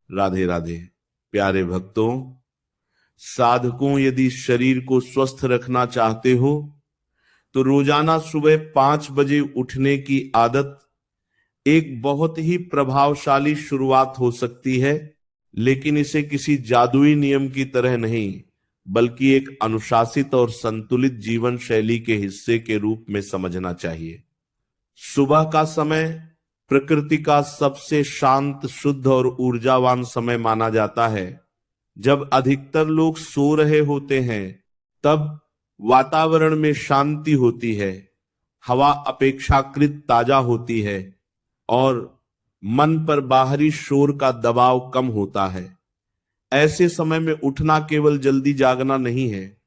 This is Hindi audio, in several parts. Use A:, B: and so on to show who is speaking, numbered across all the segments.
A: राधे राधे। प्यारे भक्तों, साधकों, यदि शरीर को स्वस्थ रखना चाहते हो तो रोजाना सुबह 5 बजे उठने की आदत एक बहुत ही प्रभावशाली शुरुआत हो सकती है, लेकिन इसे किसी जादुई नियम की तरह नहीं, बल्कि एक अनुशासित और संतुलित जीवन शैली के हिस्से के रूप में समझना चाहिए। सुबह का समय प्रकृति का सबसे शांत, शुद्ध और ऊर्जावान समय माना जाता है। जब अधिकतर लोग सो रहे होते हैं, तब वातावरण में शांति होती है, हवा अपेक्षाकृत ताजा होती है और मन पर बाहरी शोर का दबाव कम होता है। ऐसे समय में उठना केवल जल्दी जागना नहीं है,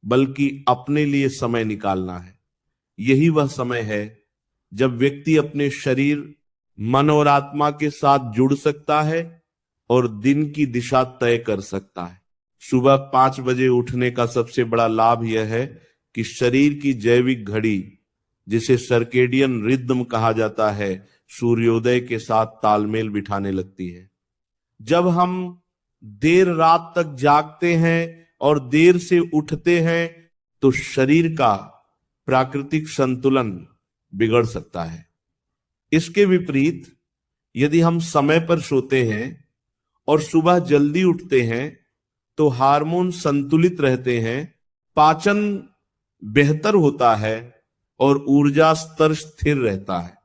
A: बल्कि अपने लिए समय निकालना है। यही वह समय है जब व्यक्ति अपने शरीर, मन और आत्मा के साथ जुड़ सकता है और दिन की दिशा तय कर सकता है। सुबह 5 बजे उठने का सबसे बड़ा लाभ यह है कि शरीर की जैविक घड़ी, जिसे सर्केडियन रिदम कहा जाता है, सूर्योदय के साथ तालमेल बिठाने लगती है। जब हम देर रात तक जागते हैं और देर से उठते हैं तो शरीर का प्राकृतिक संतुलन बिगड़ सकता है। इसके विपरीत, यदि हम समय पर सोते हैं और सुबह जल्दी उठते हैं तो हार्मोन संतुलित रहते हैं, पाचन बेहतर होता है और ऊर्जा स्तर स्थिर रहता है।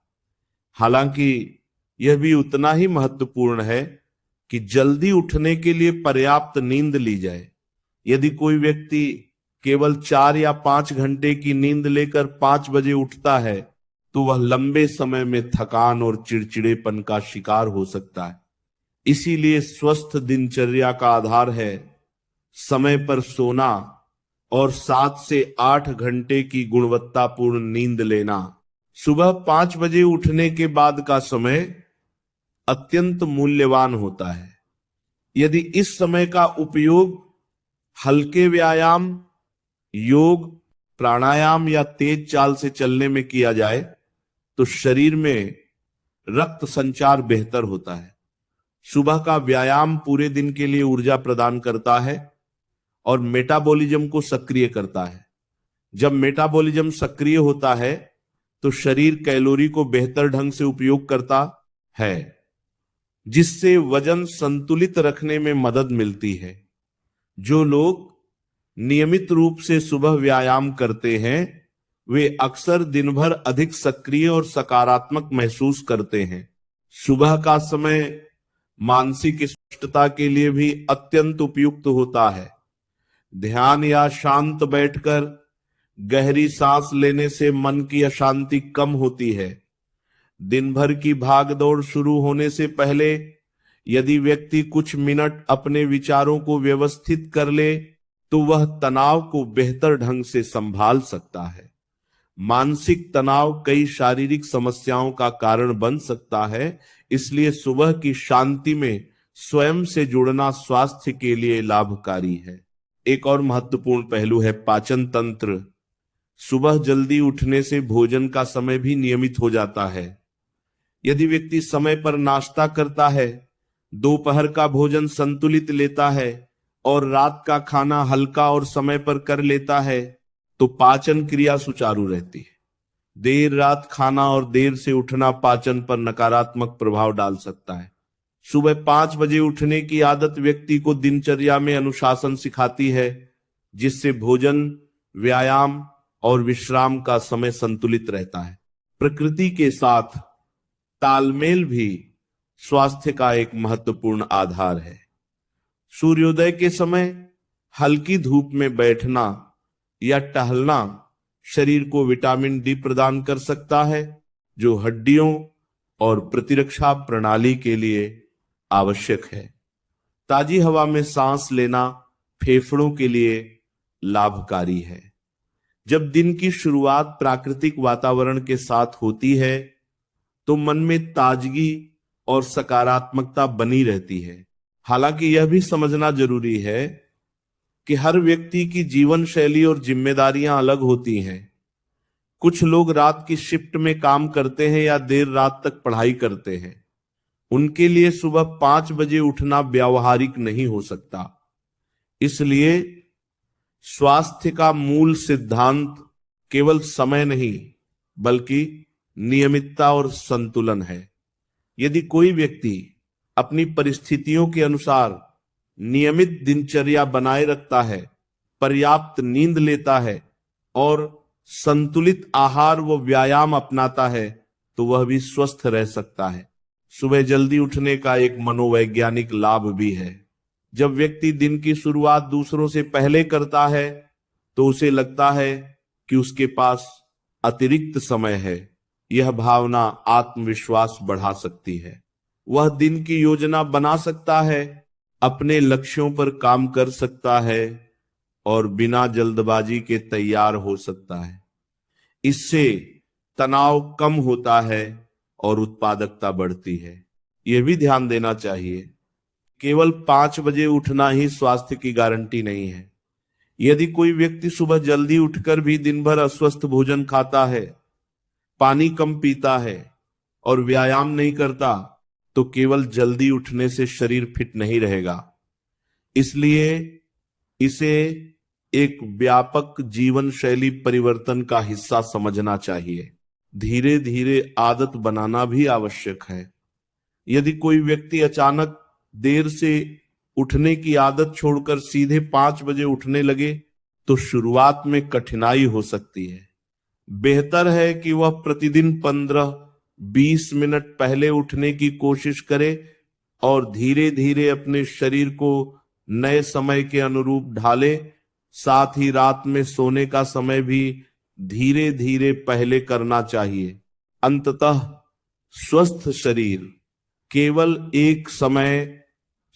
A: हालांकि यह भी उतना ही महत्वपूर्ण है कि जल्दी उठने के लिए पर्याप्त नींद ली जाए। यदि कोई व्यक्ति केवल 4 या 5 घंटे की नींद लेकर 5 बजे उठता है तो वह लंबे समय में थकान और चिड़चिड़ेपन का शिकार हो सकता है। इसीलिए स्वस्थ दिनचर्या का आधार है समय पर सोना और 7 से 8 घंटे की गुणवत्तापूर्ण नींद लेना। सुबह 5 बजे उठने के बाद का समय अत्यंत मूल्यवान होता है। यदि इस समय का उपयोग हल्के व्यायाम, योग, प्राणायाम या तेज चाल से चलने में किया जाए तो शरीर में रक्त संचार बेहतर होता है। सुबह का व्यायाम पूरे दिन के लिए ऊर्जा प्रदान करता है और मेटाबॉलिज्म को सक्रिय करता है। जब मेटाबॉलिज्म सक्रिय होता है तो शरीर कैलोरी को बेहतर ढंग से उपयोग करता है, जिससे वजन संतुलित रखने में मदद मिलती है। जो लोग नियमित रूप से सुबह व्यायाम करते हैं वे अक्सर दिन भर अधिक सक्रिय और सकारात्मक महसूस करते हैं। सुबह का समय मानसिक स्पष्टता के लिए भी अत्यंत उपयुक्त होता है। ध्यान या शांत बैठकर गहरी सांस लेने से मन की अशांति कम होती है। दिन भर की भागदौड़ शुरू होने से पहले यदि व्यक्ति कुछ मिनट अपने विचारों को व्यवस्थित कर ले तो वह तनाव को बेहतर ढंग से संभाल सकता है। मानसिक तनाव कई शारीरिक समस्याओं का कारण बन सकता है, इसलिए सुबह की शांति में स्वयं से जुड़ना स्वास्थ्य के लिए लाभकारी है। एक और महत्वपूर्ण पहलू है पाचन तंत्र। सुबह जल्दी उठने से भोजन का समय भी नियमित हो जाता है। यदि व्यक्ति समय पर नाश्ता करता है, दोपहर का भोजन संतुलित लेता है और रात का खाना हल्का और समय पर कर लेता है तो पाचन क्रिया सुचारू रहती है। देर रात खाना और देर से उठना पाचन पर नकारात्मक प्रभाव डाल सकता है। सुबह 5 बजे उठने की आदत व्यक्ति को दिनचर्या में अनुशासन सिखाती है, जिससे भोजन, व्यायाम और विश्राम का समय संतुलित रहता है। प्रकृति के साथ तालमेल भी स्वास्थ्य का एक महत्वपूर्ण आधार है। सूर्योदय के समय हल्की धूप में बैठना या टहलना शरीर को विटामिन डी प्रदान कर सकता है, जो हड्डियों और प्रतिरक्षा प्रणाली के लिए आवश्यक है। ताजी हवा में सांस लेना फेफड़ों के लिए लाभकारी है। जब दिन की शुरुआत प्राकृतिक वातावरण के साथ होती है तो मन में ताजगी और सकारात्मकता बनी रहती है। हालांकि यह भी समझना जरूरी है कि हर व्यक्ति की जीवन शैली और जिम्मेदारियां अलग होती हैं। कुछ लोग रात की शिफ्ट में काम करते हैं या देर रात तक पढ़ाई करते हैं। उनके लिए सुबह 5 बजे उठना व्यावहारिक नहीं हो सकता। इसलिए स्वास्थ्य का मूल सिद्धांत केवल समय नहीं बल्कि नियमितता और संतुलन है। यदि कोई व्यक्ति अपनी परिस्थितियों के अनुसार नियमित दिनचर्या बनाए रखता है, पर्याप्त नींद लेता है और संतुलित आहार व व्यायाम अपनाता है तो वह भी स्वस्थ रह सकता है। सुबह जल्दी उठने का एक मनोवैज्ञानिक लाभ भी है। जब व्यक्ति दिन की शुरुआत दूसरों से पहले करता है तो उसे लगता है कि उसके पास अतिरिक्त समय है। यह भावना आत्मविश्वास बढ़ा सकती है। वह दिन की योजना बना सकता है, अपने लक्ष्यों पर काम कर सकता है और बिना जल्दबाजी के तैयार हो सकता है। इससे तनाव कम होता है और उत्पादकता बढ़ती है। यह भी ध्यान देना चाहिए, केवल 5 बजे उठना ही स्वास्थ्य की गारंटी नहीं है। यदि कोई व्यक्ति सुबह जल्दी उठकर भी दिन भर अस्वस्थ भोजन खाता है, पानी कम पीता है और व्यायाम नहीं करता तो केवल जल्दी उठने से शरीर फिट नहीं रहेगा। इसलिए इसे एक व्यापक जीवन शैली परिवर्तन का हिस्सा समझना चाहिए। धीरे धीरे आदत बनाना भी आवश्यक है। यदि कोई व्यक्ति अचानक देर से उठने की आदत छोड़कर सीधे 5 बजे उठने लगे तो शुरुआत में कठिनाई हो सकती है। बेहतर है कि वह प्रतिदिन 15-20 मिनट पहले उठने की कोशिश करे और धीरे धीरे अपने शरीर को नए समय के अनुरूप ढाले। साथ ही रात में सोने का समय भी धीरे धीरे पहले करना चाहिए। अंततः स्वस्थ शरीर केवल एक समय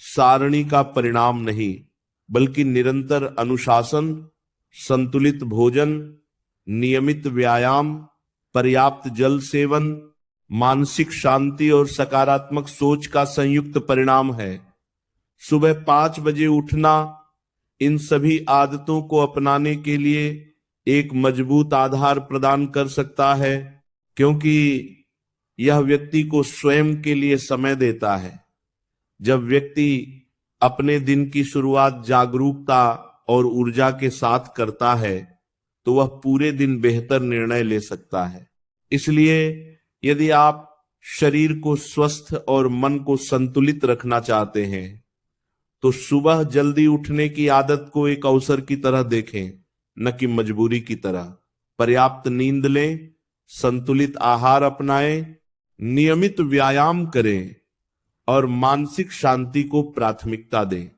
A: सारणी का परिणाम नहीं बल्कि निरंतर अनुशासन, संतुलित भोजन, नियमित व्यायाम, पर्याप्त जल सेवन, मानसिक शांति और सकारात्मक सोच का संयुक्त परिणाम है। सुबह 5 बजे उठना इन सभी आदतों को अपनाने के लिए एक मजबूत आधार प्रदान कर सकता है, क्योंकि यह व्यक्ति को स्वयं के लिए समय देता है। जब व्यक्ति अपने दिन की शुरुआत जागरूकता और ऊर्जा के साथ करता है तो वह पूरे दिन बेहतर निर्णय ले सकता है। इसलिए यदि आप शरीर को स्वस्थ और मन को संतुलित रखना चाहते हैं तो सुबह जल्दी उठने की आदत को एक अवसर की तरह देखें, न कि मजबूरी की तरह। पर्याप्त नींद लें, संतुलित आहार अपनाएं, नियमित व्यायाम करें और मानसिक शांति को प्राथमिकता दें।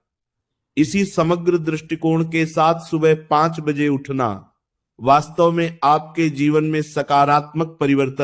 A: इसी समग्र दृष्टिकोण के साथ सुबह 5 बजे उठना वास्तव में आपके जीवन में सकारात्मक परिवर्तन